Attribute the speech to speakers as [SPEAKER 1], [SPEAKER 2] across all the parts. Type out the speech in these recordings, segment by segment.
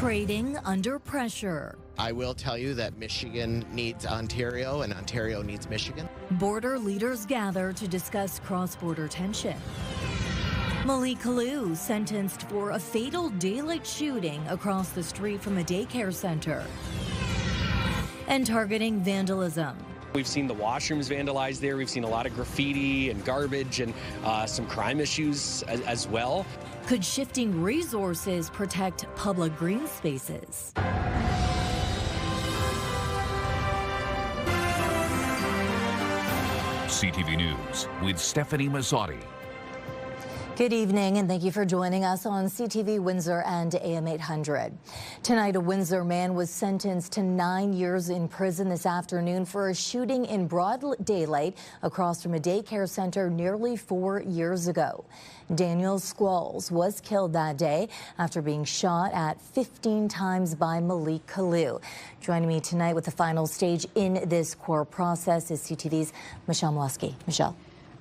[SPEAKER 1] Trading under pressure.
[SPEAKER 2] I will tell you that Michigan needs Ontario and Ontario needs Michigan.
[SPEAKER 1] Border leaders gather to discuss cross-border tension. Malik Kalu sentenced for a fatal daylight shooting across the street from a daycare center. And targeting vandalism.
[SPEAKER 3] We've seen the washrooms vandalized there. We've seen a lot of graffiti and garbage and some crime issues as well.
[SPEAKER 1] Could shifting resources protect public green spaces?
[SPEAKER 4] CTV News with Stefanie Masotti.
[SPEAKER 5] Good evening, and thank you for joining us on CTV Windsor and AM 800. Tonight, a Windsor man was sentenced to 9 years in prison this afternoon for a shooting in broad daylight across from a daycare center nearly 4 years ago. Daniel Squalls was killed that day after being shot at 15 times by Malik Kalu. Joining me tonight with the final stage in this court process is CTV's Michelle Mlesky. Michelle.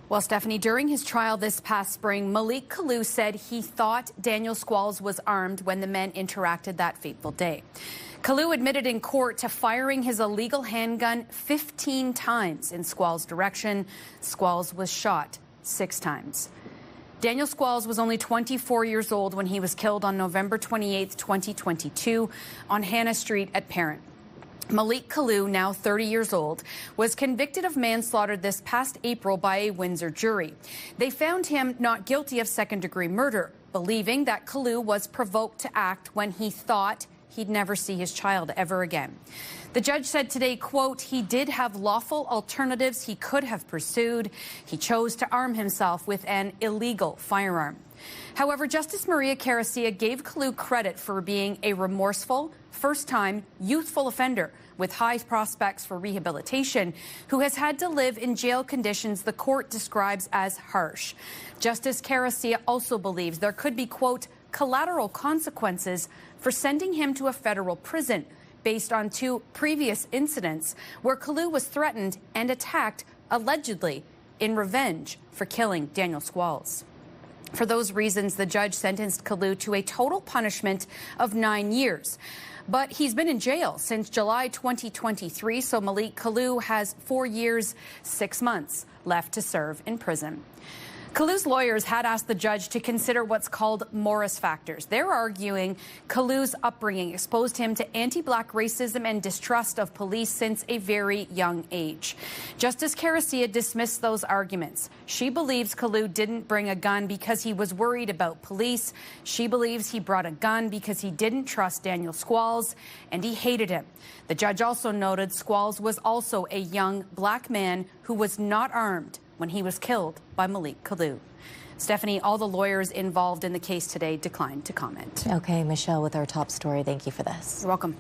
[SPEAKER 6] Well, Stefanie, during his trial this past spring, Malik Kalu said he thought Daniel Squalls was armed when the men interacted that fateful day. Kalu admitted in court to firing his illegal handgun 15 times in Squalls' direction. Squalls was shot 6 times. Daniel Squalls was only 24 years old when he was killed on November 28, 2022, on Hannah Street at Parent. Malik Kalu, now 30 years old, was convicted of manslaughter this past April by a Windsor jury. They found him not guilty of second-degree murder, believing that Kalu was provoked to act when he thought he'd never see his child ever again. The judge said today, quote, he did have lawful alternatives he could have pursued. He chose to arm himself with an illegal firearm. However, Justice Maria Caracia gave Kalu credit for being a remorseful, first-time, youthful offender with high prospects for rehabilitation who has had to live in jail conditions the court describes as harsh. Justice Caracia also believes there could be, quote, collateral consequences for sending him to a federal prison based on 2 previous incidents where Kalu was threatened and attacked, allegedly, in revenge for killing Daniel Squalls. For those reasons, the judge sentenced Kalu to a total punishment of 9 years. But he's been in jail since July 2023, so Malik Kalu has 4 years, 6 months left to serve in prison. Kalu's lawyers had asked the judge to consider what's called Morris factors. They're arguing Kalu's upbringing exposed him to anti-black racism and distrust of police since a very young age. Justice Caracia dismissed those arguments. She believes Kalu didn't bring a gun because he was worried about police. She believes he brought a gun because he didn't trust Daniel Squalls and he hated him. The judge also noted Squalls was also a young black man who was not armed when he was killed by Malik Kalu. Stefanie, all the lawyers involved in the case today declined to comment.
[SPEAKER 5] Okay, Michelle, with our top story, thank you for this.
[SPEAKER 6] You're welcome.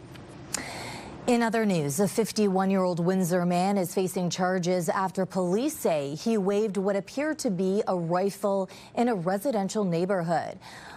[SPEAKER 5] In other news, a 51-year-old Windsor man is facing charges after police say he waved what appeared to be a rifle in a residential neighborhood.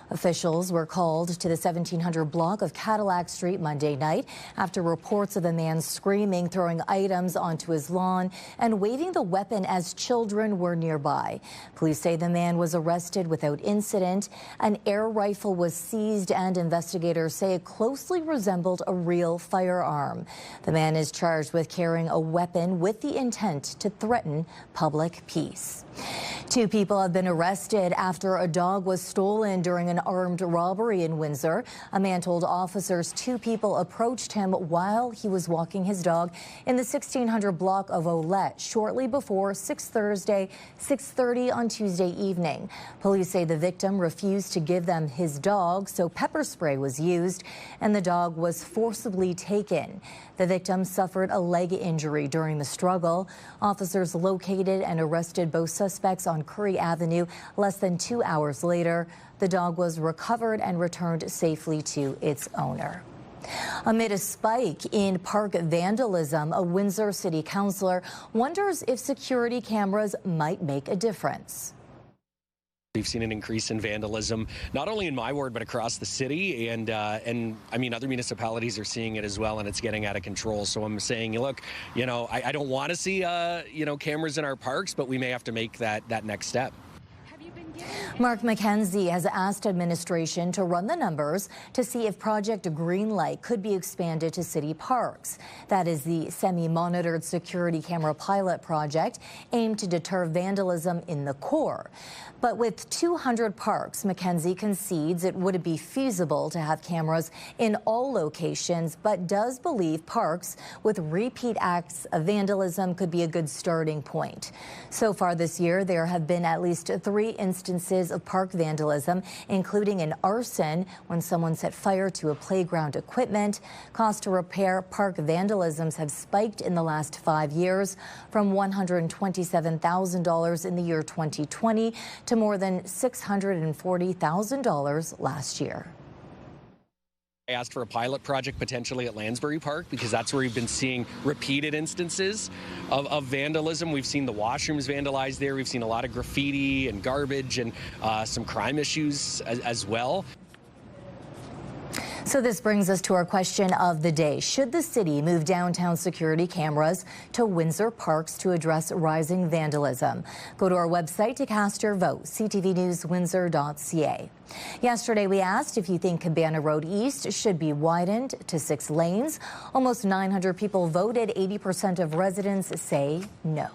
[SPEAKER 5] Officials were called to the 1700 block of Cadillac Street Monday night after reports of a man screaming, throwing items onto his lawn, and waving the weapon as children were nearby. Police say the man was arrested without incident. An air rifle was seized, and investigators say it closely resembled a real firearm. The man is charged with carrying a weapon with the intent to threaten public peace. 2 people have been arrested after a dog was stolen during an armed robbery in Windsor. A man told officers 2 people approached him while he was walking his dog in the 1600 block of Olette shortly before 6:30 on Tuesday evening. Police say the victim refused to give them his dog, so pepper spray was used and the dog was forcibly taken. The victim suffered a leg injury during the struggle. Officers located and arrested both suspects on Curry Avenue less than 2 hours later. The dog was recovered and returned safely to its owner. Amid a spike in park vandalism, a Windsor City Councillor wonders if security cameras might make a difference.
[SPEAKER 3] We've seen an increase in vandalism, not only in my ward, but across the city. And I mean, other municipalities are seeing it as well, and it's getting out of control. So I'm saying, look, I don't want to see, cameras in our parks, but we may have to make that next step.
[SPEAKER 5] Mark McKenzie has asked administration to run the numbers to see if Project Greenlight could be expanded to city parks. That is the semi-monitored security camera pilot project aimed to deter vandalism in the core. But with 200 parks, McKenzie concedes it would be feasible to have cameras in all locations, but does believe parks with repeat acts of vandalism could be a good starting point. So far this year, there have been at least 3 instances of park vandalism, including an arson when someone set fire to a playground equipment. Cost to repair park vandalisms have spiked in the last 5 years from $127,000 in the year 2020 to more than $640,000 last year.
[SPEAKER 3] I asked for a pilot project potentially at Lansbury Park because that's where we've been seeing repeated instances of vandalism. We've seen the washrooms vandalized there. We've seen a lot of graffiti and garbage and some crime issues as well.
[SPEAKER 5] So this brings us to our question of the day. Should the city move downtown security cameras to Windsor parks to address rising vandalism? Go to our website to cast your vote, ctvnewswindsor.ca. Yesterday, we asked if you think Cabana Road East should be widened to 6 lanes. Almost 900 people voted. 80% of residents say no.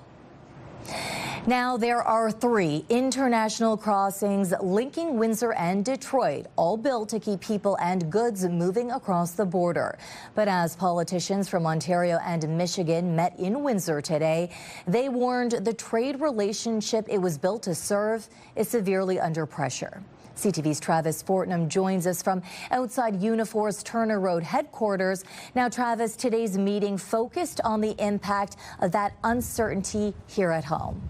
[SPEAKER 5] Now, there are 3 international crossings linking Windsor and Detroit, all built to keep people and goods moving across the border. But as politicians from Ontario and Michigan met in Windsor today, they warned the trade relationship it was built to serve is severely under pressure. CTV's Travis Fortnum joins us from outside Unifor's Turner Road headquarters. Now, Travis, today's meeting focused on the impact of that uncertainty here at home.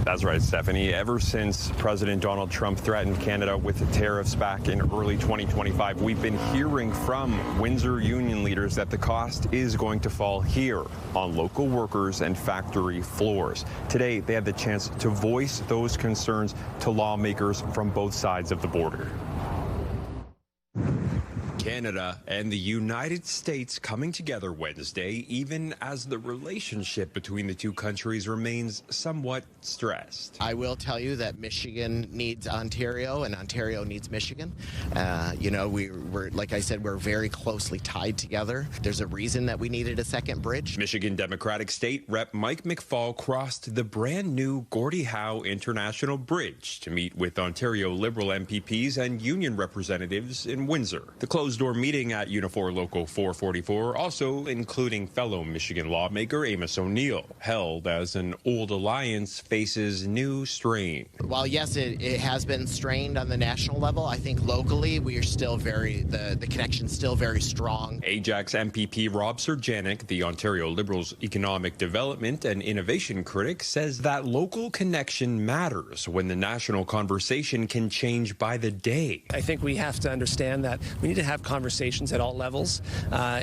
[SPEAKER 7] That's right, Stephanie. Ever since President Donald Trump threatened Canada with the tariffs back in early 2025, we've been hearing from Windsor union leaders that the cost is going to fall here on local workers and factory floors. Today, they had the chance to voice those concerns to lawmakers from both sides of the border. Canada and the United States coming together Wednesday, even as the relationship between the two countries remains somewhat stressed.
[SPEAKER 2] I will tell you that Michigan needs Ontario and Ontario needs Michigan. We're like I said, we're very closely tied together. There's a reason that we needed a second bridge.
[SPEAKER 7] Michigan Democratic State Rep Mike McFall crossed the brand new Gordie Howe International Bridge to meet with Ontario Liberal MPPs and union representatives in Windsor. The closed-door meeting at Unifor Local 444, also including fellow Michigan lawmaker Amos O'Neill, held as an old alliance faces new strain.
[SPEAKER 2] While yes, it has been strained on the national level, I think locally we are still the connection's still very strong.
[SPEAKER 7] Ajax MPP Rob Serjanik, the Ontario Liberals economic development and innovation critic, says that local connection matters when the national conversation can change by the day.
[SPEAKER 8] I think we have to understand that we need to have conversations at all levels,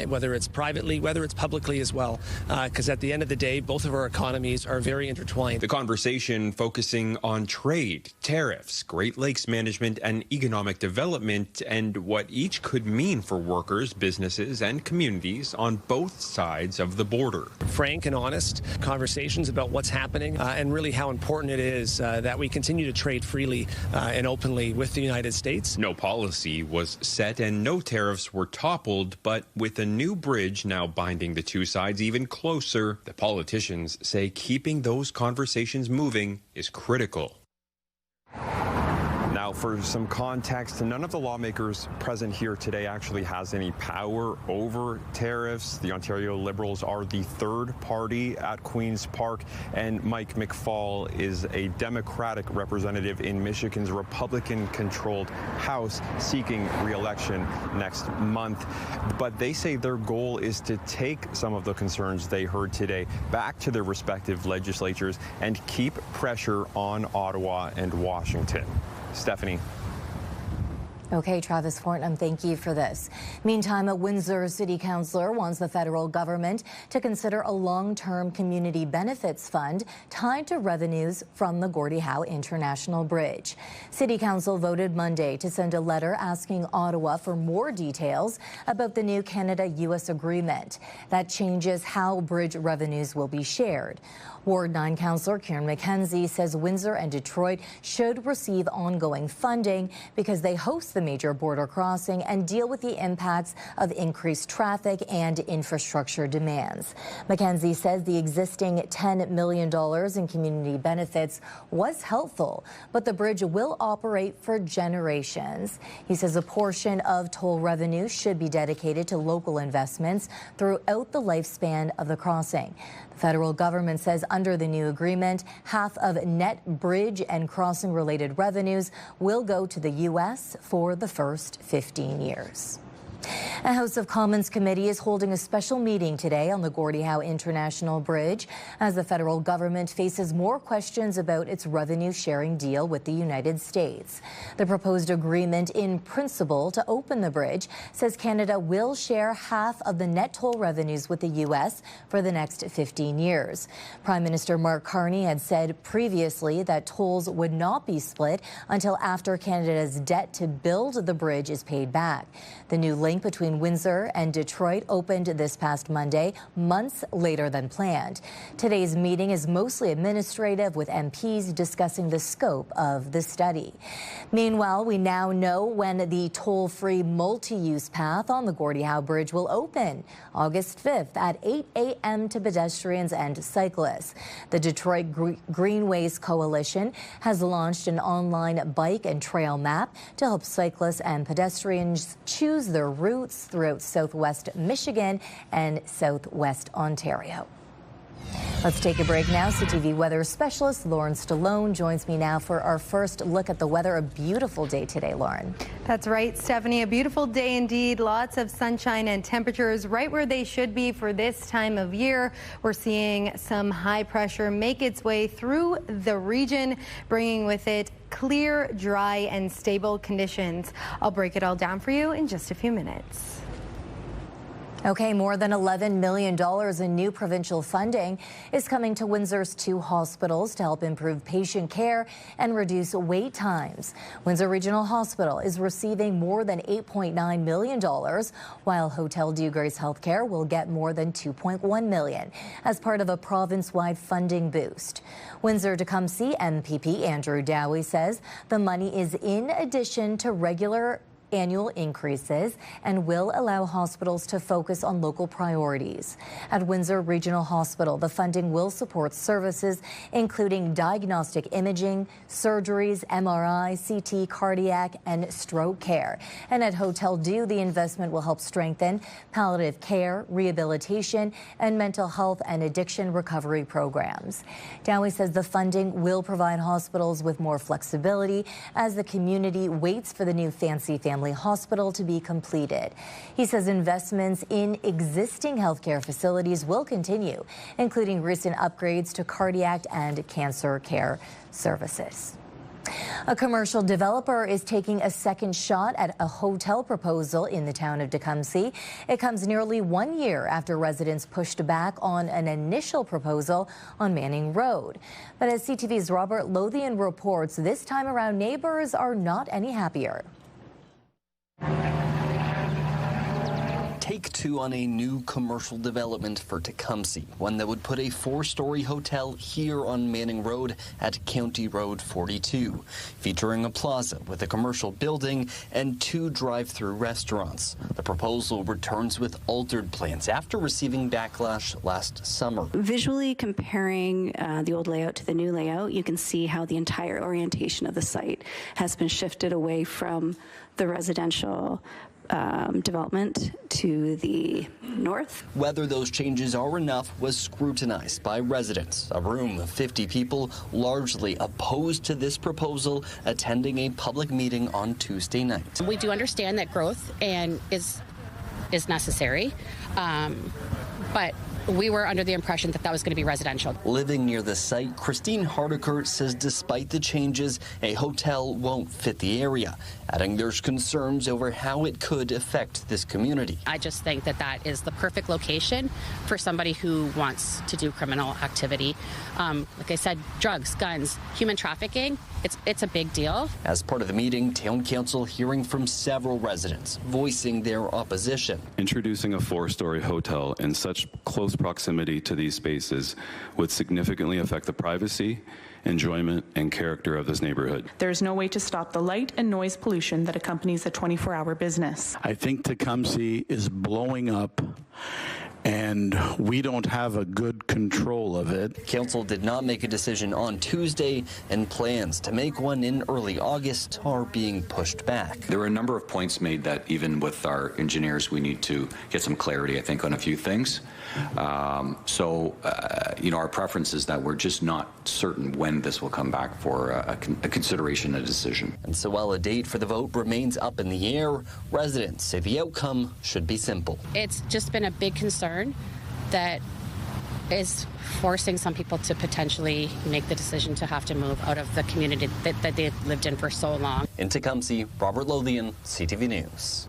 [SPEAKER 8] whether it's privately, whether it's publicly as well, because at the end of the day, both of our economies are very intertwined.
[SPEAKER 7] The conversation focusing on trade, tariffs, Great Lakes management, and economic development, and what each could mean for workers, businesses, and communities on both sides of the border.
[SPEAKER 8] Frank and honest conversations about what's happening and really how important it is that we continue to trade freely and openly with the United States.
[SPEAKER 7] No policy was set and no tariffs were toppled, but with a new bridge now binding the two sides even closer, the politicians say keeping those conversations moving is critical. Now, for some context, none of the lawmakers present here today actually has any power over tariffs. The Ontario Liberals are the third party at Queen's Park, and Mike McFall is a Democratic representative in Michigan's Republican-controlled House seeking re-election next month. But they say their goal is to take some of the concerns they heard today back to their respective legislatures and keep pressure on Ottawa and Washington. Stefanie.
[SPEAKER 5] Okay, Travis Fortnum, thank you for this. Meantime, a Windsor city councillor wants the federal government to consider a long-term community benefits fund tied to revenues from the Gordie Howe International Bridge. City Council voted Monday to send a letter asking Ottawa for more details about the new Canada-U.S. agreement that changes how bridge revenues will be shared. Ward 9 Councillor Kieran McKenzie says Windsor and Detroit should receive ongoing funding because they host the major border crossing and deal with the impacts of increased traffic and infrastructure demands. McKenzie says the existing $10 million in community benefits was helpful, but the bridge will operate for generations. He says a portion of toll revenue should be dedicated to local investments throughout the lifespan of the crossing. The federal government says under the new agreement, half of net bridge and crossing related revenues will go to the U.S. for the first 15 years. A House of Commons committee is holding a special meeting today on the Gordie Howe International Bridge as the federal government faces more questions about its revenue-sharing deal with the United States. The proposed agreement in principle to open the bridge says Canada will share half of the net toll revenues with the U.S. for the next 15 years. Prime Minister Mark Carney had said previously that tolls would not be split until after Canada's debt to build the bridge is paid back. The new link between Windsor and Detroit opened this past Monday, months later than planned. Today's meeting is mostly administrative, with MPs discussing the scope of the study. Meanwhile, we now know when the toll-free multi-use path on the Gordie Howe Bridge will open, August 5th at 8 a.m. to pedestrians and cyclists. The Detroit Greenways Coalition has launched an online bike and trail map to help cyclists and pedestrians choose their routes throughout southwest Michigan and southwest Ontario. Let's take a break now. CTV weather specialist Lauren Stallone joins me now for our first look at the weather. A beautiful day today, Lauren.
[SPEAKER 9] That's right, Stephanie. A beautiful day indeed. Lots of sunshine and temperatures right where they should be for this time of year. We're seeing some high pressure make its way through the region, bringing with it clear, dry, and stable conditions. I'll break it all down for you in just a few minutes.
[SPEAKER 5] Okay, more than $11 million in new provincial funding is coming to Windsor's 2 hospitals to help improve patient care and reduce wait times. Windsor Regional Hospital is receiving more than $8.9 million, while Hotel Dieu Grace Healthcare will get more than $2.1 million as part of a province-wide funding boost. Windsor-Tecumseh MPP Andrew Dowie says the money is in addition to regular annual increases and will allow hospitals to focus on local priorities. At Windsor Regional Hospital, the funding will support services including diagnostic imaging, surgeries, MRI, CT, cardiac, and stroke care. And at Hotel Dieu, the investment will help strengthen palliative care, rehabilitation, and mental health and addiction recovery programs. Dowie says the funding will provide hospitals with more flexibility as the community waits for the new fancy family hospital to be completed. He says investments in existing healthcare facilities will continue, including recent upgrades to cardiac and cancer care services. A commercial developer is taking a second shot at a hotel proposal in the town of Tecumseh. It comes nearly 1 year after residents pushed back on an initial proposal on Manning Road. But as CTV's Robert Lothian reports, this time around neighbors are not any happier.
[SPEAKER 10] Take 2 on a new commercial development for Tecumseh, one that would put a 4-story hotel here on Manning Road at County Road 42, featuring a plaza with a commercial building and 2 drive-through restaurants. The proposal returns with altered plans after receiving backlash last summer.
[SPEAKER 11] Visually comparing the old layout to the new layout, you can see how the entire orientation of the site has been shifted away from the residential development to the north.
[SPEAKER 10] Whether those changes are enough was scrutinized by residents. A room of 50 people, largely opposed to this proposal, attending a public meeting on Tuesday night.
[SPEAKER 12] We do understand that growth is necessary, but we were under the impression that that was going to be residential.
[SPEAKER 10] Living near the site, Christine Hardiker says despite the changes, a hotel won't fit the area, adding there's concerns over how it could affect this community.
[SPEAKER 12] I just think that that is the perfect location for somebody who wants to do criminal activity. Like I said, drugs, guns, human trafficking, it's a big deal.
[SPEAKER 10] As part of the meeting, Town Council hearing from several residents, voicing their opposition.
[SPEAKER 13] Introducing a 4-story hotel in such close close proximity to these spaces would significantly affect the privacy, enjoyment, and character of this neighborhood.
[SPEAKER 14] There's no way to stop the light and noise pollution that accompanies a 24-hour business.
[SPEAKER 15] I think Tecumseh is blowing up, and we don't have a good control of it.
[SPEAKER 10] Council did not make a decision on Tuesday, and plans to make one in early August are being pushed back.
[SPEAKER 16] There were a number of points made that even with our engineers, we need to get some clarity, I think, on a few things. Our preference is that we're just not certain when this will come back for a consideration, a decision.
[SPEAKER 10] And so while a date for the vote remains up in the air, residents say the outcome should be simple.
[SPEAKER 12] It's just been a big concern that is forcing some people to potentially make the decision to have to move out of the community that they've lived in for so long.
[SPEAKER 10] In Tecumseh, Robert Lothian, CTV News.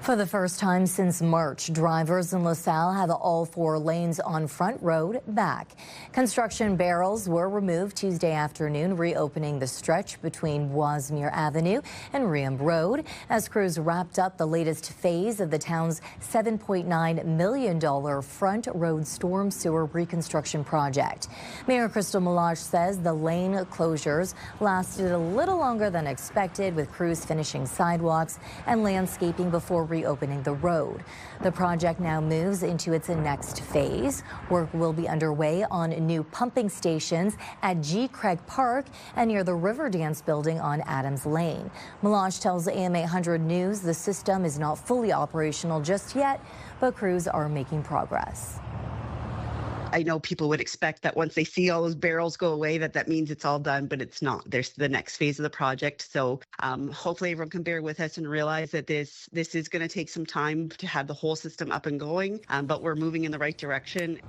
[SPEAKER 5] For the first time since March, drivers in LaSalle have all 4 lanes on Front Road back. Construction barrels were removed Tuesday afternoon, reopening the stretch between Wasmere Avenue and Riam Road as crews wrapped up the latest phase of the town's $7.9 million Front Road storm sewer reconstruction project. Mayor Crystal Malach says the lane closures lasted a little longer than expected, with crews finishing sidewalks and landscaping before reopening the road. The project now moves into its next phase. Work will be underway on new pumping stations at G. Craig Park and near the River Dance building on Adams Lane. Malach tells AM 800 News the system is not fully operational just yet, but crews are making progress.
[SPEAKER 17] I know people would expect that once they see all those barrels go away, that means it's all done, but it's not. There's the next phase of the project. So hopefully everyone can bear with us and realize that this is going to take some time to have the whole system up and going, but we're moving in the right direction.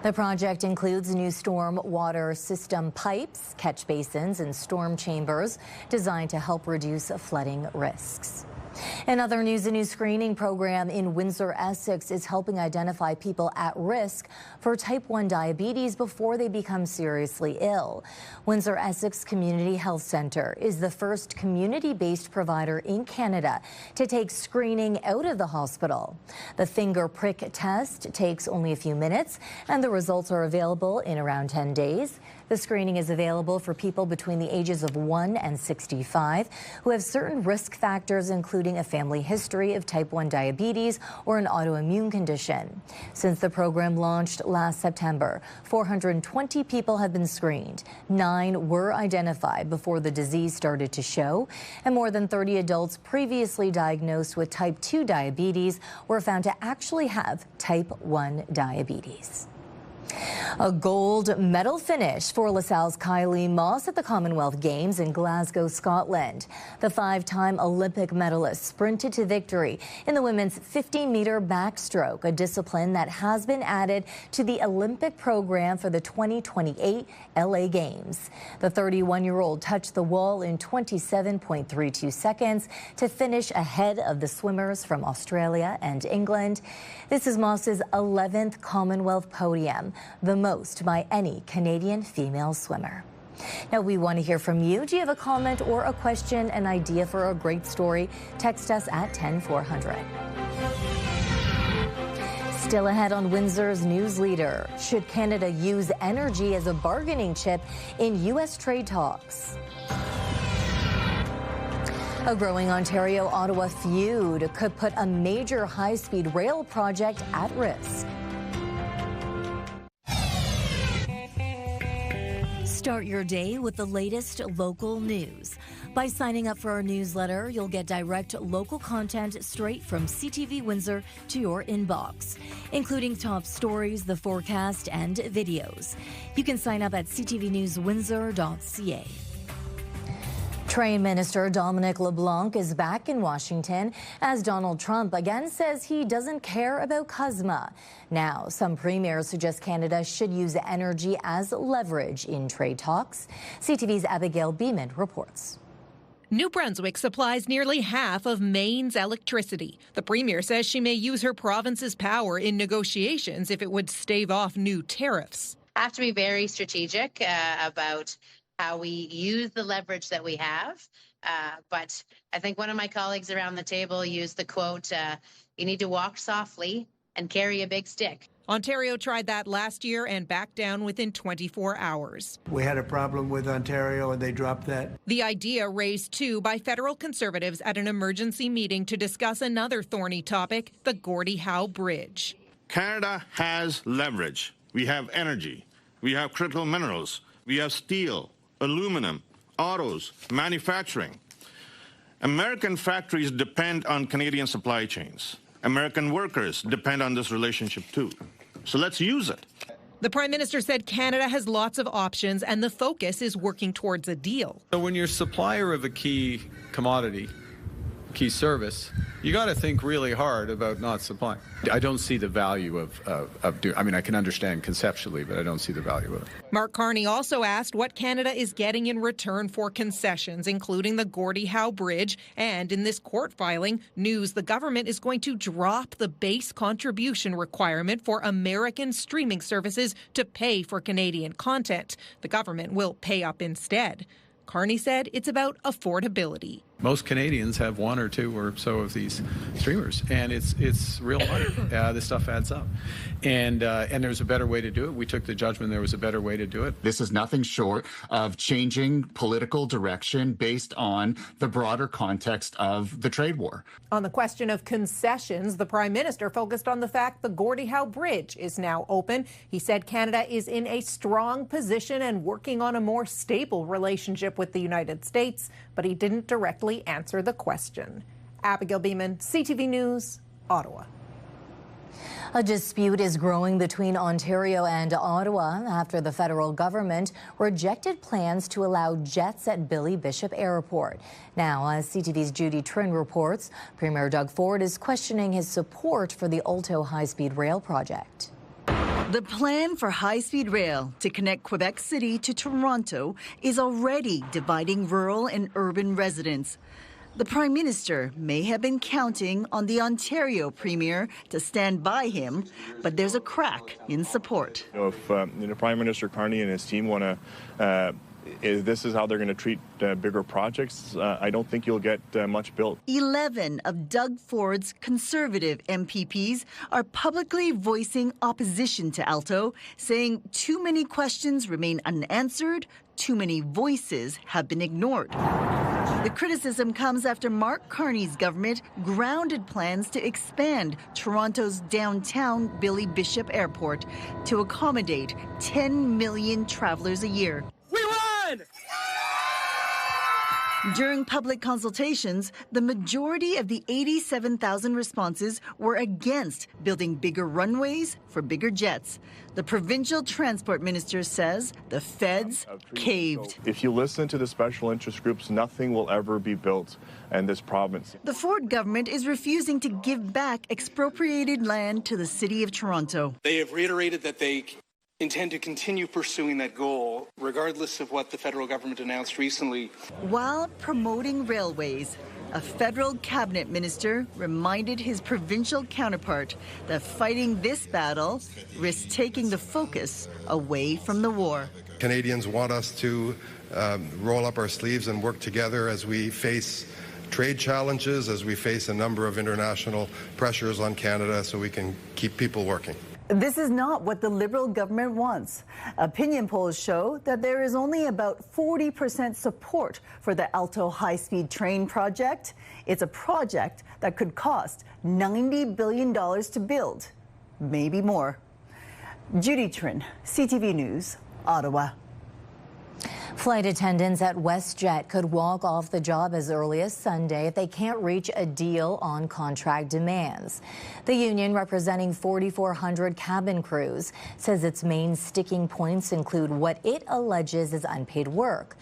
[SPEAKER 5] The project includes new storm water system pipes, catch basins, and storm chambers designed to help reduce flooding risks. In other news, a new screening program in Windsor, Essex is helping identify people at risk for type 1 diabetes before they become seriously ill. Windsor Essex Community Health Centre is the first community-based provider in Canada to take screening out of the hospital. The finger prick test takes only a few minutes, and the results are available in around 10 days. The screening is available for people between the ages of 1 and 65 who have certain risk factors, including a family history of type 1 diabetes or an autoimmune condition. Since the program launched last September, 420 people have been screened. 9 were identified before the disease started to show, and more than 30 adults previously diagnosed with type 2 diabetes were found to actually have type 1 diabetes. A gold medal finish for LaSalle's Kylie Moss at the Commonwealth Games in Glasgow, Scotland. The 5-time Olympic medalist sprinted to victory in the women's 50-meter backstroke, a discipline that has been added to the Olympic program for the 2028 LA Games. The 31-year-old touched the wall in 27.32 seconds to finish ahead of the swimmers from Australia and England. This is Moss's 11th Commonwealth podium, the most by any Canadian female swimmer. Now, we want to hear from you. Do you have a comment or a question, an idea for a great story? Text us at 10400. Still ahead on Windsor's News Leader. Should Canada use energy as a bargaining chip in U.S. trade talks? A growing Ontario-Ottawa feud could put a major high-speed rail project at risk. Start your day with the latest local news. By signing up for our newsletter, you'll get direct local content straight from CTV Windsor to your inbox, including top stories, the forecast, and videos. You can sign up at ctvnewswindsor.ca. Trade Minister Dominic LeBlanc is back in Washington as Donald Trump again says he doesn't care about CUSMA. Now, some premiers suggest Canada should use energy as leverage in trade talks. CTV's Abigail Beeman reports.
[SPEAKER 18] New Brunswick supplies nearly half of Maine's electricity. The Premier says she may use her province's power in negotiations if it would stave off new tariffs.
[SPEAKER 19] Have to be very strategic about how we use the leverage that we have. But I think one of my colleagues around the table used the quote, you need to walk softly and carry a big stick.
[SPEAKER 18] Ontario tried that last year and backed down within 24 hours.
[SPEAKER 20] We had a problem with Ontario and they dropped that.
[SPEAKER 18] The idea raised too by federal Conservatives at an emergency meeting to discuss another thorny topic, the Gordie Howe Bridge.
[SPEAKER 21] Canada has leverage. We have energy. We have critical minerals. We have steel, aluminum, autos, manufacturing. American factories depend on Canadian supply chains. American workers depend on this relationship too. So let's use it.
[SPEAKER 18] The Prime Minister said Canada has lots of options and the focus is working towards a deal.
[SPEAKER 22] So when you're supplier of a key commodity, key service, you got to think really hard about not supplying. I don't see the value of doing. I mean, I can understand conceptually, but I don't see the value of it.
[SPEAKER 18] Mark Carney also asked what Canada is getting in return for concessions, including the Gordie Howe Bridge. And in this court filing, news the government is going to drop the base contribution requirement for American streaming services to pay for Canadian content. The government will pay up instead. Carney said it's about affordability.
[SPEAKER 22] Most Canadians have one or two or so of these streamers, and it's real money. This stuff adds up, and there's a better way to do it. We took the judgment there was a better way to do it.
[SPEAKER 23] This is nothing short of changing political direction based on the broader context of the trade war.
[SPEAKER 18] On the question of concessions, the Prime Minister focused on the fact the Gordie Howe Bridge is now open. He said Canada is in a strong position and working on a more stable relationship with the United States, but he didn't directly answer the question. Abigail Beeman, CTV News, Ottawa.
[SPEAKER 5] A dispute is growing between Ontario and Ottawa after the federal government rejected plans to allow jets at Billy Bishop Airport. Now, as CTV's Judy Trin reports, Premier Doug Ford is questioning his support for the Alto high-speed rail project.
[SPEAKER 24] The plan for high-speed rail to connect Quebec City to Toronto is already dividing rural and urban residents. The Prime Minister may have been counting on the Ontario Premier to stand by him, but there's a crack in support.
[SPEAKER 7] If Prime Minister Carney and his team want to this is how they're going to treat bigger projects, I don't think you'll get much built.
[SPEAKER 24] 11 of Doug Ford's Conservative MPPs are publicly voicing opposition to Alto, saying too many questions remain unanswered, too many voices have been ignored. The criticism comes after Mark Carney's government grounded plans to expand Toronto's downtown Billy Bishop Airport to accommodate 10 million travelers a year.
[SPEAKER 25] We won!
[SPEAKER 24] During public consultations, the majority of the 87,000 responses were against building bigger runways for bigger jets. The provincial transport minister says the feds caved.
[SPEAKER 7] If you listen to the special interest groups, nothing will ever be built in this province.
[SPEAKER 24] The Ford government is refusing to give back expropriated land to the city of Toronto.
[SPEAKER 26] They have reiterated that they intend to continue pursuing that goal, regardless of what the federal government announced recently.
[SPEAKER 24] While promoting railways, a federal cabinet minister reminded his provincial counterpart that fighting this battle risks taking the focus away from the war.
[SPEAKER 27] Canadians want us to roll up our sleeves and work together as we face trade challenges, as we face a number of international pressures on Canada, so we can keep people working.
[SPEAKER 24] This is not what the Liberal government wants. Opinion polls show that there is only about 40% support for the Alto high-speed train project. It's a project that could cost $90 billion to build, maybe more. Judy Trin, CTV News, Ottawa.
[SPEAKER 5] Flight attendants at WestJet could walk off the job as early as Sunday if they can't reach a deal on contract demands. The union, representing 4,400 cabin crews, says its main sticking points include what it alleges is unpaid work.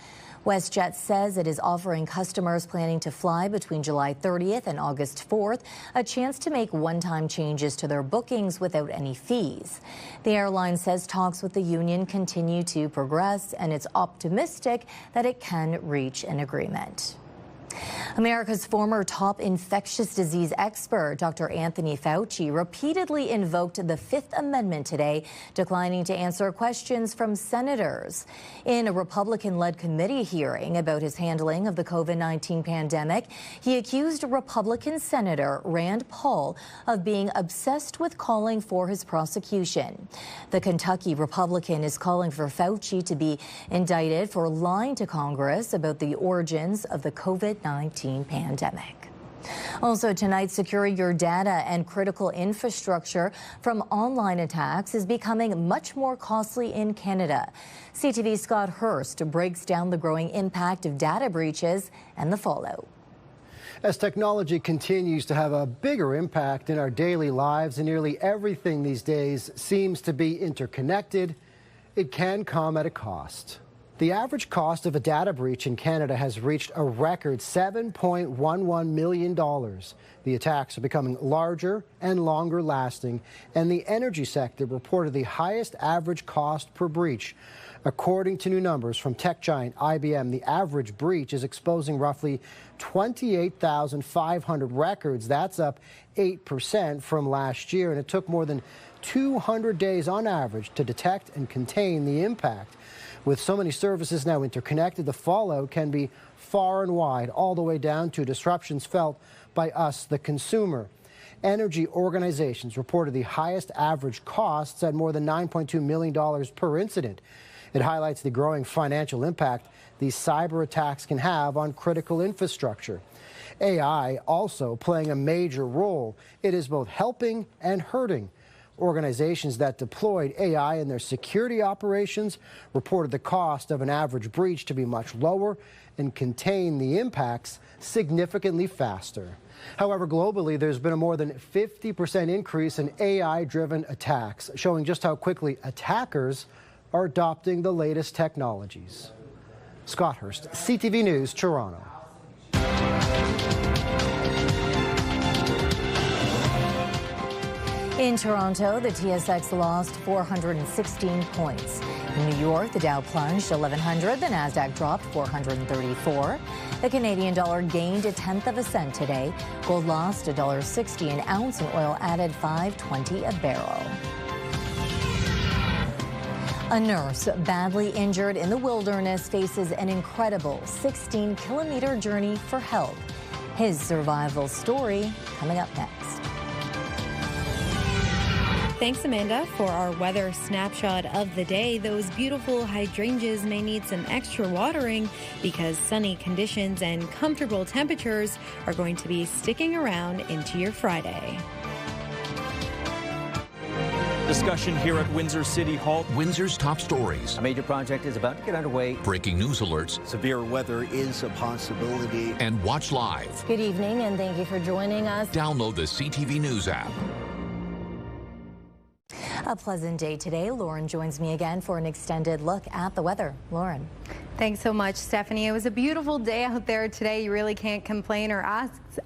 [SPEAKER 5] WestJet says it is offering customers planning to fly between July 30th and August 4th a chance to make one-time changes to their bookings without any fees. The airline says talks with the union continue to progress, and it's optimistic that it can reach an agreement. America's former top infectious disease expert, Dr. Anthony Fauci, repeatedly invoked the Fifth Amendment today, declining to answer questions from senators. In a Republican-led committee hearing about his handling of the COVID-19 pandemic, he accused Republican Senator Rand Paul of being obsessed with calling for his prosecution. The Kentucky Republican is calling for Fauci to be indicted for lying to Congress about the origins of the COVID-19 pandemic. Also tonight, securing your data and critical infrastructure from online attacks is becoming much more costly in Canada. CTV's Scott Hurst breaks down the growing impact of data breaches and the fallout.
[SPEAKER 1] As technology continues to have a bigger impact in our daily lives and nearly everything these days seems to be interconnected, it can come at a cost. The average cost of a data breach in Canada has reached a record $7.11 million. The attacks are becoming larger and longer lasting, and the energy sector reported the highest average cost per breach. According to new numbers from tech giant IBM, the average breach is exposing roughly 28,500 records. That's up 8% from last year, and it took more than 200 days on average to detect and contain the impact. With so many services now interconnected, the fallout can be far and wide, all the way down to disruptions felt by us, the consumer. Energy organizations reported the highest average costs at more than $9.2 million per incident. It highlights the growing financial impact these cyber attacks can have on critical infrastructure. AI also playing a major role. It is both helping and hurting. Organizations that deployed AI in their security operations reported the cost of an average breach to be much lower and contain the impacts significantly faster. However, globally, there's been a more than 50% increase in AI-driven attacks, showing just how quickly attackers are adopting the latest technologies. Scott Hurst, CTV News, Toronto.
[SPEAKER 5] In Toronto, the TSX lost 416 points. In New York, the Dow plunged 1,100, the Nasdaq dropped 434. The Canadian dollar gained 1/10 of a cent today. Gold lost $1.60 an ounce, and oil added $5.20 a barrel. A nurse badly injured in the wilderness faces an incredible 16-kilometer journey for help. His survival story coming up next.
[SPEAKER 9] Thanks, Amanda, for our weather snapshot of the day. Those beautiful hydrangeas may need some extra watering because sunny conditions and comfortable temperatures are going to be sticking around into your Friday.
[SPEAKER 2] Discussion here at Windsor City Hall.
[SPEAKER 3] Windsor's top stories.
[SPEAKER 4] A major project is about to get underway.
[SPEAKER 3] Breaking news alerts.
[SPEAKER 4] Severe weather is a possibility.
[SPEAKER 3] And watch live.
[SPEAKER 5] Good evening, and thank you for joining us.
[SPEAKER 3] Download the CTV News app.
[SPEAKER 5] A pleasant day today. Lauren joins me again for an extended look at the weather. Lauren.
[SPEAKER 9] Thanks so much, Stephanie. It was a beautiful day out there today. You really can't complain or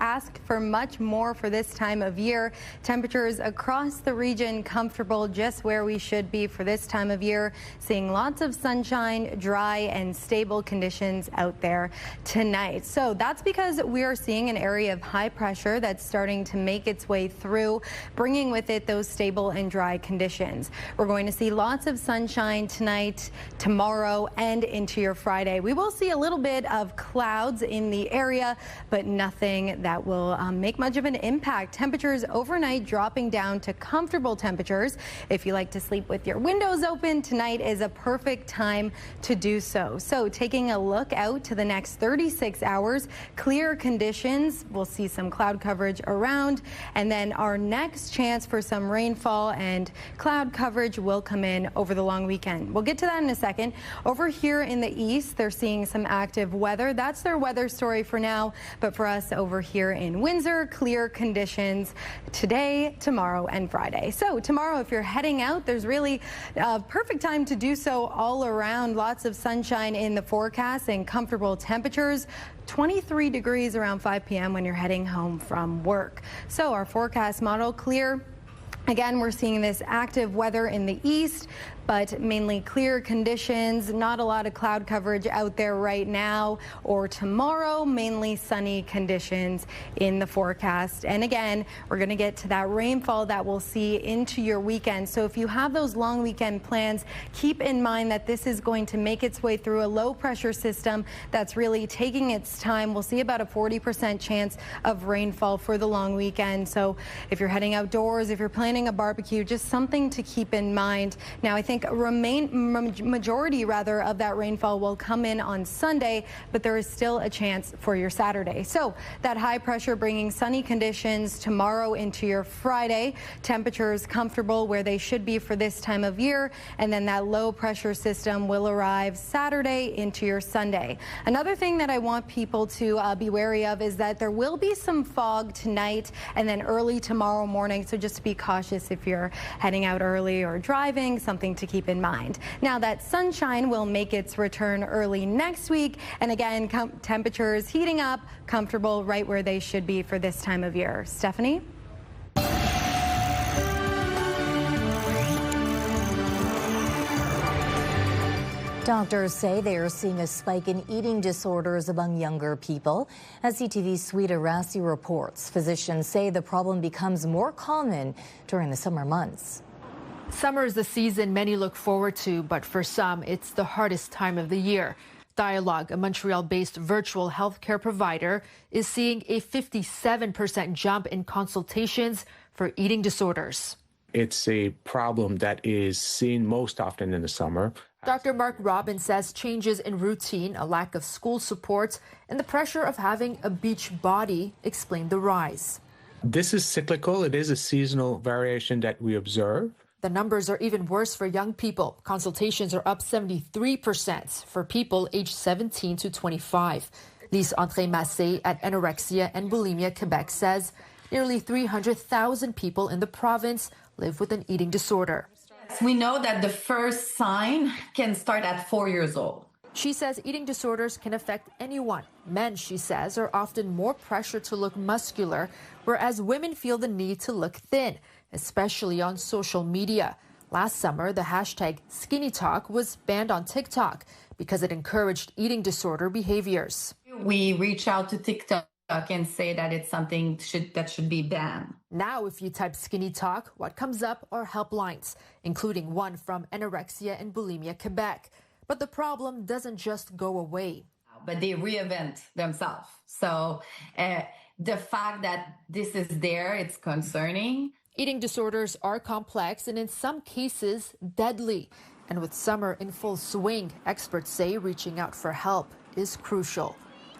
[SPEAKER 9] ask for much more for this time of year. Temperatures across the region comfortable, just where we should be for this time of year. Seeing lots of sunshine, dry and stable conditions out there tonight. So that's because we are seeing an area of high pressure that's starting to make its way through, bringing with it those stable and dry conditions. We're going to see lots of sunshine tonight, tomorrow, and into your Friday. We will see a little bit of clouds in the area, but nothing that will make much of an impact. Temperatures overnight dropping down to comfortable temperatures. If you like to sleep with your windows open, tonight is a perfect time to do so. So taking a look out to the next 36 hours, clear conditions. We'll see some cloud coverage around, and then our next chance for some rainfall and cloud coverage will come in over the long weekend. We'll get to that in a second. Over here in the east, they're seeing some active weather. That's their weather story for now. But for us over here in Windsor, clear conditions today, tomorrow, and Friday. So tomorrow, if you're heading out, there's really a perfect time to do so all around. Lots of sunshine in the forecast and comfortable temperatures. 23 degrees around 5 p.m. when you're heading home from work. So our forecast model, clear. Again, we're seeing this active weather in the east, but mainly clear conditions. Not a lot of cloud coverage out there right now or tomorrow. Mainly sunny conditions in the forecast. And again, we're going to get to that rainfall that we'll see into your weekend. So if you have those long weekend plans, keep in mind that this is going to make its way through a low pressure system that's really taking its time. We'll see about a 40% chance of rainfall for the long weekend. So if you're heading outdoors, if you're planning a barbecue, just something to keep in mind. Now, I think majority of that rainfall will come in on Sunday, but there is still a chance for your Saturday. So that high pressure bringing sunny conditions tomorrow into your Friday. Temperatures comfortable where they should be for this time of year, and then that low pressure system will arrive Saturday into your Sunday. Another thing that I want people to be wary of is that there will be some fog tonight and then early tomorrow morning, so just be cautious if you're heading out early or driving, something to keep in mind. Now, that sunshine will make its return early next week, and again, temperatures heating up, comfortable right where they should be for this time of year. Stefanie?
[SPEAKER 5] Doctors say they are seeing a spike in eating disorders among younger people. As CTV's Sweeta Rassi reports, physicians say the problem becomes more common during the summer months.
[SPEAKER 6] Summer is the season many look forward to, but for some, it's the hardest time of the year. Dialogue, a Montreal-based virtual healthcare provider, is seeing a 57% jump in consultations for eating disorders.
[SPEAKER 8] It's a problem that is seen most often in the summer.
[SPEAKER 6] Dr. Mark Robbins says changes in routine, a lack of school support, and the pressure of having a beach body explain the rise.
[SPEAKER 8] This is cyclical. It is a seasonal variation that we observe.
[SPEAKER 6] The numbers are even worse for young people. Consultations are up 73% for people aged 17 to 25. Lise André-Massé at Anorexia and Bulimia Quebec says nearly 300,000 people in the province live with an eating disorder.
[SPEAKER 11] We know that the first sign can start at 4 years old.
[SPEAKER 6] She says eating disorders can affect anyone. Men, she says, are often more pressured to look muscular, whereas women feel the need to look thin, especially on social media. Last summer, the hashtag Skinny Talk was banned on TikTok because it encouraged eating disorder behaviors.
[SPEAKER 11] We reach out to TikTok and say that it's something that should be banned.
[SPEAKER 6] Now, if you type Skinny Talk, what comes up are helplines, including one from Anorexia and Bulimia Quebec. But the problem doesn't just go away.
[SPEAKER 11] But they reinvent themselves. So the fact that this is there, it's concerning.
[SPEAKER 6] Eating disorders are complex and in some cases deadly. And with summer in full swing, experts say reaching out for help is crucial.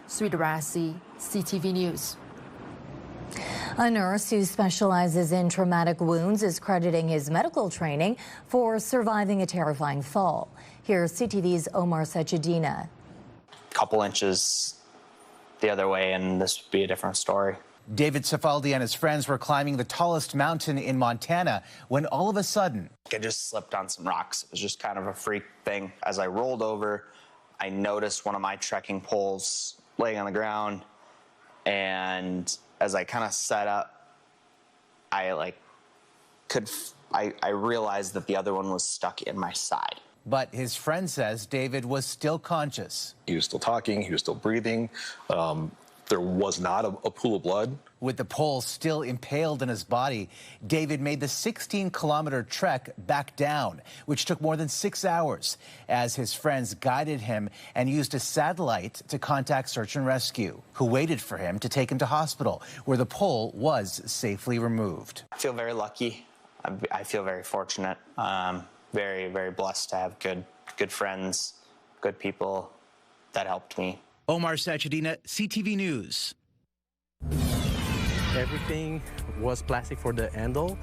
[SPEAKER 6] Sweeta Rassi, CTV News.
[SPEAKER 5] A nurse who specializes in traumatic wounds is crediting his medical training for surviving a terrifying fall. Here's CTV's Omar Sachedina.
[SPEAKER 13] Couple inches the other way and this would be a different story.
[SPEAKER 14] David Cifaldi and his friends were climbing the tallest mountain in Montana when all of a sudden...
[SPEAKER 13] I just slipped on some rocks. It was just kind of a freak thing. As I rolled over, I noticed one of my trekking poles laying on the ground, and as I kind of sat up, I realized that the other one was stuck in my side.
[SPEAKER 14] But his friend says David was still conscious.
[SPEAKER 15] He was still talking, he was still breathing. There was not a pool of blood.
[SPEAKER 14] With the pole still impaled in his body, David made the 16-kilometer trek back down, which took more than 6 hours, as his friends guided him and used a satellite to contact search and rescue, who waited for him to take him to hospital, where the pole was safely removed.
[SPEAKER 13] I feel very lucky. I feel very fortunate. Very, very blessed to have good friends, good people that helped me.
[SPEAKER 14] Omar Sachedina, CTV News.
[SPEAKER 25] Everything was plastic for the handle.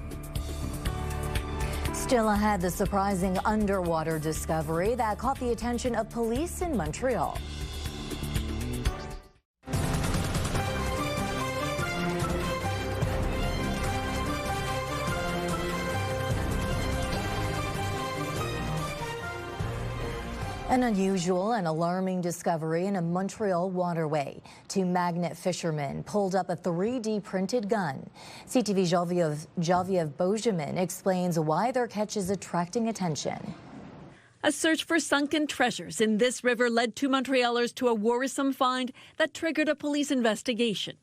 [SPEAKER 5] Still ahead, the surprising underwater discovery that caught the attention of police in Montreal. An unusual and alarming discovery in a Montreal waterway. Two magnet fishermen pulled up a 3D printed gun. CTV Geneviève Beauchemin explains why their catch is attracting attention.
[SPEAKER 10] A search for sunken treasures in this river led two Montrealers to a worrisome find that triggered a police investigation.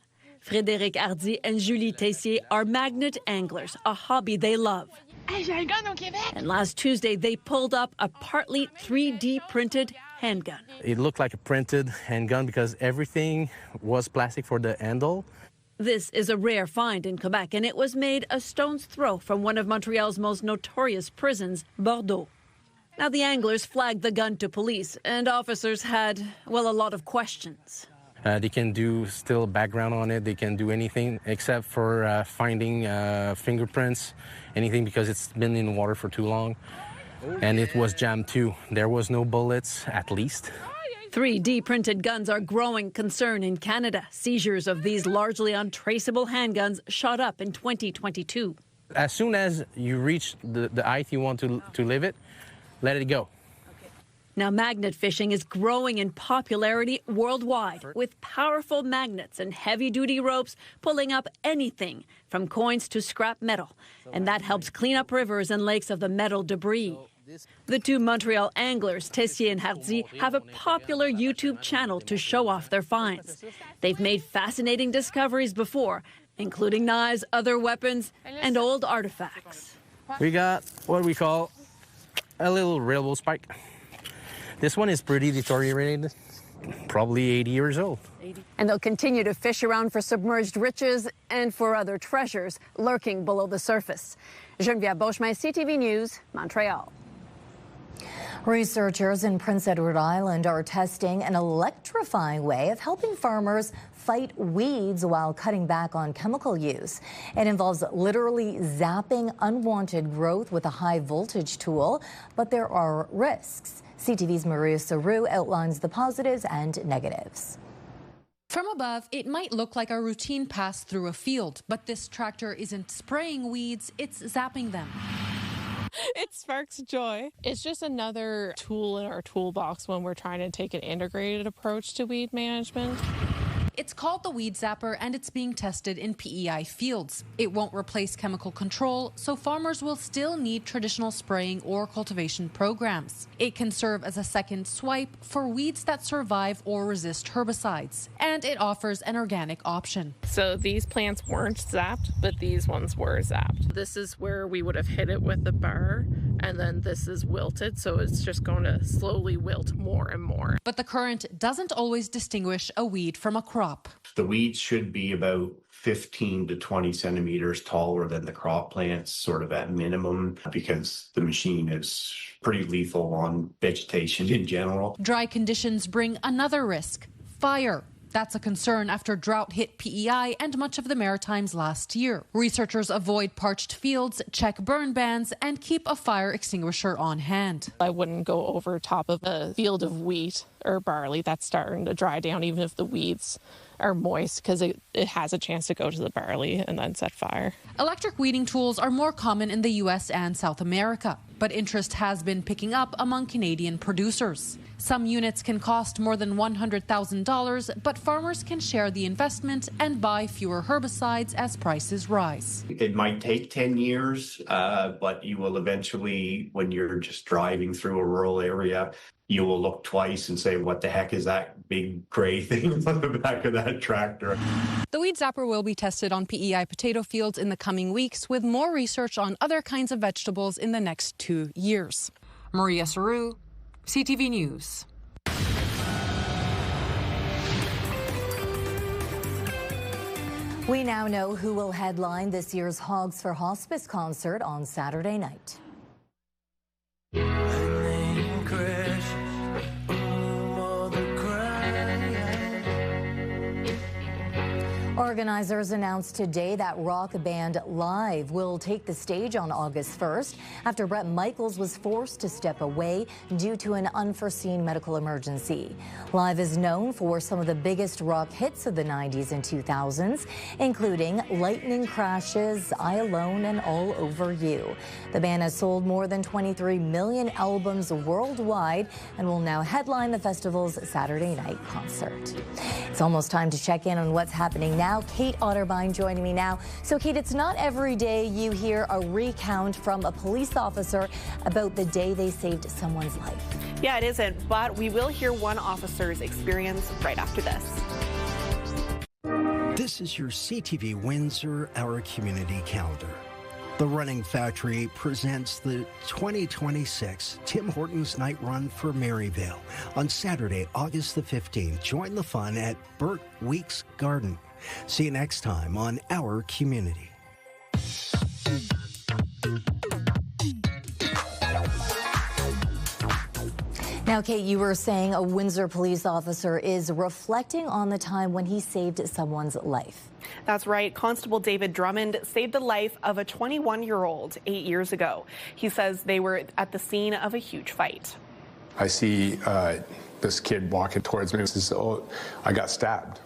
[SPEAKER 10] Frédéric Hardy and Julie Tessier are magnet anglers, a hobby they love. And last Tuesday, they pulled up a partly 3D printed handgun.
[SPEAKER 25] It looked like a printed handgun because everything was plastic for the handle.
[SPEAKER 10] This is a rare find in Quebec, and it was made a stone's throw from one of Montreal's most notorious prisons, Bordeaux. Now, the anglers flagged the gun to police, and officers had, well, a lot of questions.
[SPEAKER 25] They can do still background on it. They can do anything except for finding fingerprints, anything, because it's been in the water for too long. And it was jammed too. There was no bullets, at least.
[SPEAKER 10] 3D printed guns are growing concern in Canada. Seizures of these largely untraceable handguns shot up in 2022.
[SPEAKER 25] As soon as you reach the height you want to live it, let it go.
[SPEAKER 10] Now, magnet fishing is growing in popularity worldwide, with powerful magnets and heavy-duty ropes pulling up anything from coins to scrap metal. And that helps clean up rivers and lakes of the metal debris. The two Montreal anglers, Tessier and Hardy, have a popular YouTube channel to show off their finds. They've made fascinating discoveries before, including knives, other weapons, and old artifacts.
[SPEAKER 25] We got what we call a little railroad spike. This one is pretty deteriorated, probably 80 years old.
[SPEAKER 10] And they'll continue to fish around for submerged riches and for other treasures lurking below the surface. Geneviève Beauchemin, CTV News, Montreal.
[SPEAKER 5] Researchers in Prince Edward Island are testing an electrifying way of helping farmers fight weeds while cutting back on chemical use. It involves literally zapping unwanted growth with a high voltage tool, but there are risks. CTV's Maria Saru outlines the positives and negatives.
[SPEAKER 12] From above, it might look like a routine pass through a field, but this tractor isn't spraying weeds, it's zapping them.
[SPEAKER 16] It sparks joy. It's just another tool in our toolbox when we're trying to take an integrated approach to weed management.
[SPEAKER 12] It's called the Weed Zapper, and it's being tested in PEI fields. It won't replace chemical control, so farmers will still need traditional spraying or cultivation programs. It can serve as a second swipe for weeds that survive or resist herbicides, and it offers an organic option.
[SPEAKER 16] So these plants weren't zapped, but these ones were zapped. This is where we would have hit it with the bar, and then this is wilted, so it's just going to slowly wilt more and more.
[SPEAKER 12] But the current doesn't always distinguish a weed from a crop.
[SPEAKER 17] The weeds should be about 15 to 20 centimeters taller than the crop plants, sort of at minimum, because the machine is pretty lethal on vegetation in general.
[SPEAKER 12] Dry conditions bring another risk: fire. That's a concern after drought hit PEI and much of the Maritimes last year. Researchers avoid parched fields, check burn bans, and keep a fire extinguisher on hand.
[SPEAKER 16] I wouldn't go over top of a field of wheat or barley that's starting to dry down, even if the weeds are moist, because it has a chance to go to the barley and then set fire.
[SPEAKER 12] Electric weeding tools are more common in the U.S. and South America, but interest has been picking up among Canadian producers. Some units can cost more than $100,000, but farmers can share the investment and buy fewer herbicides as prices rise.
[SPEAKER 17] It might take 10 years, but you will eventually, when you're just driving through a rural area, you will look twice and say, what the heck is that big gray thing on the back of that tractor?
[SPEAKER 12] The Weed Zapper will be tested on PEI potato fields in the coming weeks, with more research on other kinds of vegetables in the next 2 years. Maria Saru, CTV News.
[SPEAKER 5] We now know who will headline this year's Hogs for Hospice concert on Saturday night. Organizers announced today that rock band Live will take the stage on August 1st after Bret Michaels was forced to step away due to an unforeseen medical emergency. Live is known for some of the biggest rock hits of the 90s and 2000s, including Lightning Crashes, I Alone, and All Over You. The band has sold more than 23 million albums worldwide and will now headline the festival's Saturday night concert. It's almost time to check in on what's happening now. Kate Otterbein joining me now. So, Kate, it's not every day you hear a recount from a police officer about the day they saved someone's life.
[SPEAKER 7] Yeah, it isn't, but we will hear one officer's experience right after this.
[SPEAKER 18] This is your CTV Windsor Our Community Calendar. The Running Factory presents the 2026 Tim Hortons Night Run for Maryvale on Saturday, August the 15th. Join the fun at Burt Weeks Garden. See you next time on Our Community.
[SPEAKER 5] Now, Kate, you were saying a Windsor police officer is reflecting on the time when he saved someone's life.
[SPEAKER 7] That's right. Constable David Drummond saved the life of a 21-year-old 8 years ago. He says they were at the scene of a huge fight.
[SPEAKER 8] I see this kid walking towards me and says, "Oh, I got stabbed."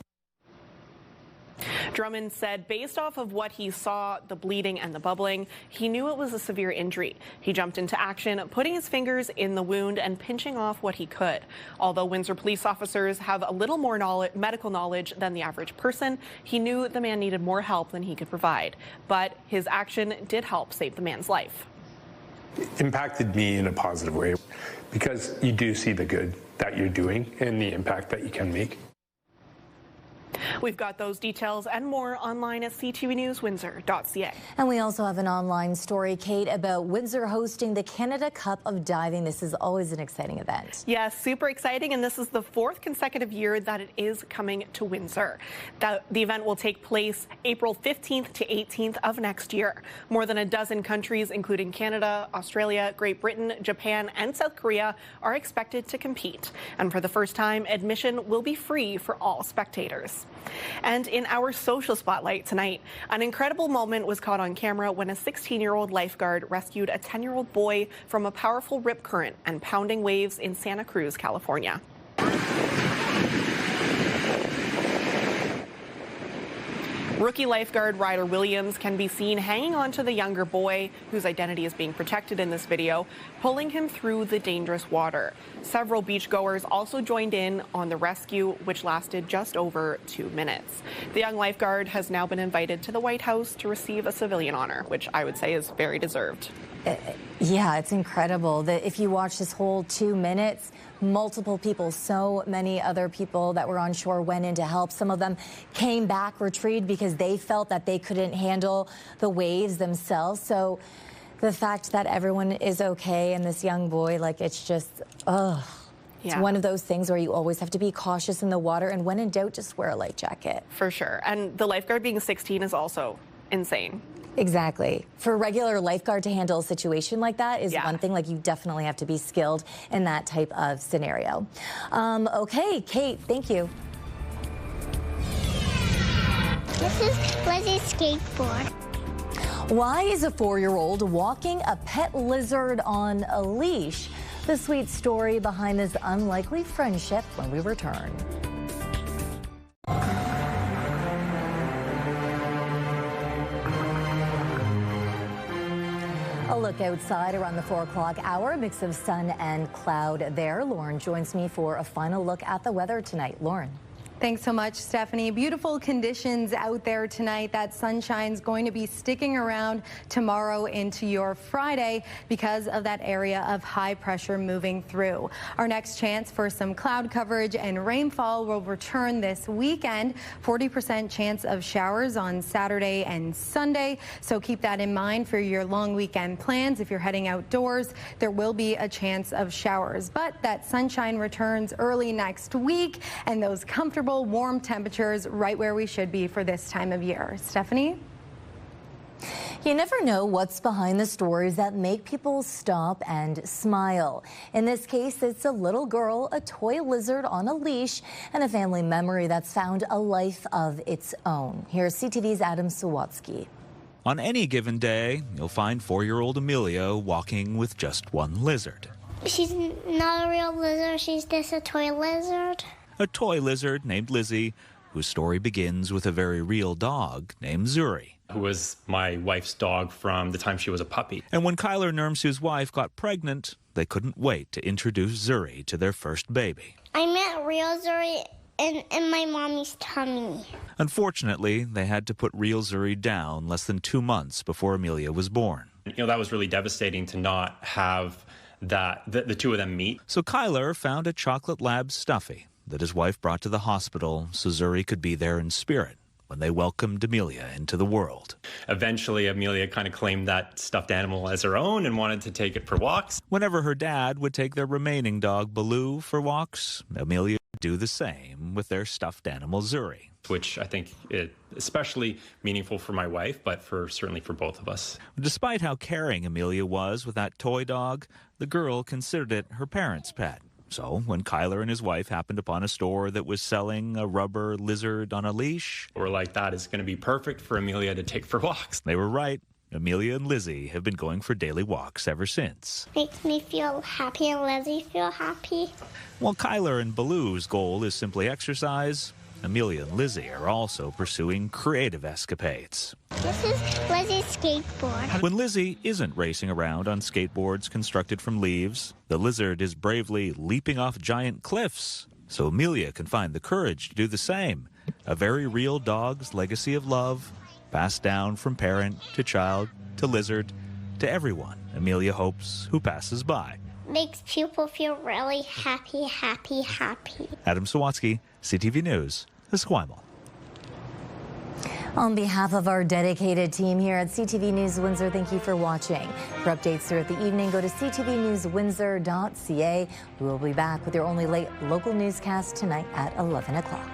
[SPEAKER 7] Drummond said based off of what he saw, the bleeding and the bubbling, he knew it was a severe injury. He jumped into action, putting his fingers in the wound and pinching off what he could. Although Windsor police officers have a little more medical knowledge than the average person, he knew the man needed more help than he could provide. But his action did help save the man's life.
[SPEAKER 8] It impacted me in a positive way because you do see the good that you're doing and the impact that you can make.
[SPEAKER 7] We've got those details and more online at ctvnewswindsor.ca.
[SPEAKER 5] And we also have an online story, Kate, about Windsor hosting the Canada Cup of Diving. This is always an exciting event.
[SPEAKER 7] Yeah, super exciting, and this is the 4th consecutive year that it is coming to Windsor. The event will take place April 15th to 18th of next year. More than a dozen countries, including Canada, Australia, Great Britain, Japan, and South Korea, are expected to compete. And for the first time, admission will be free for all spectators. And in our social spotlight tonight, an incredible moment was caught on camera when a 16-year-old lifeguard rescued a 10-year-old boy from a powerful rip current and pounding waves in Santa Cruz, California. Rookie lifeguard Ryder Williams can be seen hanging on to the younger boy, whose identity is being protected in this video, pulling him through the dangerous water. Several beachgoers also joined in on the rescue, which lasted just over 2 minutes. The young lifeguard has now been invited to the White House to receive a civilian honor, which I would say is very deserved.
[SPEAKER 5] Yeah, it's incredible that if you watch this whole 2 minutes, multiple people, so many other people that were on shore went in to help. Some of them came back, retrieved because they felt that they couldn't handle the waves themselves. So the fact that everyone is okay and this young boy, like, it's just, It's one of those things where you always have to be cautious in the water, and when in doubt, just wear a life jacket.
[SPEAKER 7] For sure. And the lifeguard being 16 is also insane.
[SPEAKER 5] Exactly. For a regular lifeguard to handle a situation like that is one thing. Like, you definitely have to be skilled in that type of scenario. Okay, Kate, thank you.
[SPEAKER 19] This is Lizzie's skateboard.
[SPEAKER 5] Why is a 4-year-old walking a pet lizard on a leash? The sweet story behind this unlikely friendship when we return. A look outside around the 4 o'clock hour, a mix of sun and cloud there. Lauren joins me for a final look at the weather tonight. Lauren.
[SPEAKER 9] Thanks so much, Stephanie. Beautiful conditions out there tonight. That sunshine's going to be sticking around tomorrow into your Friday because of that area of high pressure moving through. Our next chance for some cloud coverage and rainfall will return this weekend. 40% chance of showers on Saturday and Sunday. So keep that in mind for your long weekend plans. If you're heading outdoors, there will be a chance of showers. But that sunshine returns early next week, and those comfortable warm temperatures right where we should be for this time of year. Stephanie?
[SPEAKER 5] You never know what's behind the stories that make people stop and smile. In this case, it's a little girl, a toy lizard on a leash, and a family memory that's found a life of its own. Here's CTV's Adam Sawatsky.
[SPEAKER 20] On any given day, you'll find 4-year-old Amelia walking with just one lizard.
[SPEAKER 19] She's not a real lizard, she's just a toy lizard.
[SPEAKER 20] A toy lizard named Lizzie, whose story begins with a very real dog named Zuri,
[SPEAKER 21] who was my wife's dog from the time she was a puppy.
[SPEAKER 20] And when Kyler Nurmsu's wife got pregnant, they couldn't wait to introduce Zuri to their first baby.
[SPEAKER 19] I met real Zuri in my mommy's tummy.
[SPEAKER 20] Unfortunately, they had to put real Zuri down less than 2 months before Amelia was born.
[SPEAKER 21] That was really devastating to not have the two of them meet.
[SPEAKER 20] So Kyler found a chocolate lab stuffy that his wife brought to the hospital so Zuri could be there in spirit when they welcomed Amelia into the world.
[SPEAKER 21] Eventually, Amelia kind of claimed that stuffed animal as her own and wanted to take it for walks.
[SPEAKER 20] Whenever her dad would take their remaining dog, Baloo, for walks, Amelia would do the same with their stuffed animal, Zuri.
[SPEAKER 21] Which I think is especially meaningful for my wife, but certainly for both of us.
[SPEAKER 20] Despite how caring Amelia was with that toy dog, the girl considered it her parents' pet. So when Kyler and his wife happened upon a store that was selling a rubber lizard on a leash,
[SPEAKER 21] we're like, that is going to be perfect for Amelia to take for walks.
[SPEAKER 20] They were right. Amelia and Lizzie have been going for daily walks ever since.
[SPEAKER 19] Makes me feel happy and Lizzie feel happy.
[SPEAKER 20] While Kyler and Baloo's goal is simply exercise, Amelia and Lizzie are also pursuing creative escapades.
[SPEAKER 19] This is Lizzie's skateboard.
[SPEAKER 20] When Lizzie isn't racing around on skateboards constructed from leaves, the lizard is bravely leaping off giant cliffs. So Amelia can find the courage to do the same. A very real dog's legacy of love, passed down from parent to child to lizard to everyone, Amelia hopes, who passes by.
[SPEAKER 19] Makes people feel really happy, happy, happy.
[SPEAKER 20] Adam Sawatsky, CTV News, Esquimalt.
[SPEAKER 5] On behalf of our dedicated team here at CTV News Windsor, thank you for watching. For updates throughout the evening, go to ctvnewswindsor.ca. We will be back with your only late local newscast tonight at 11 o'clock.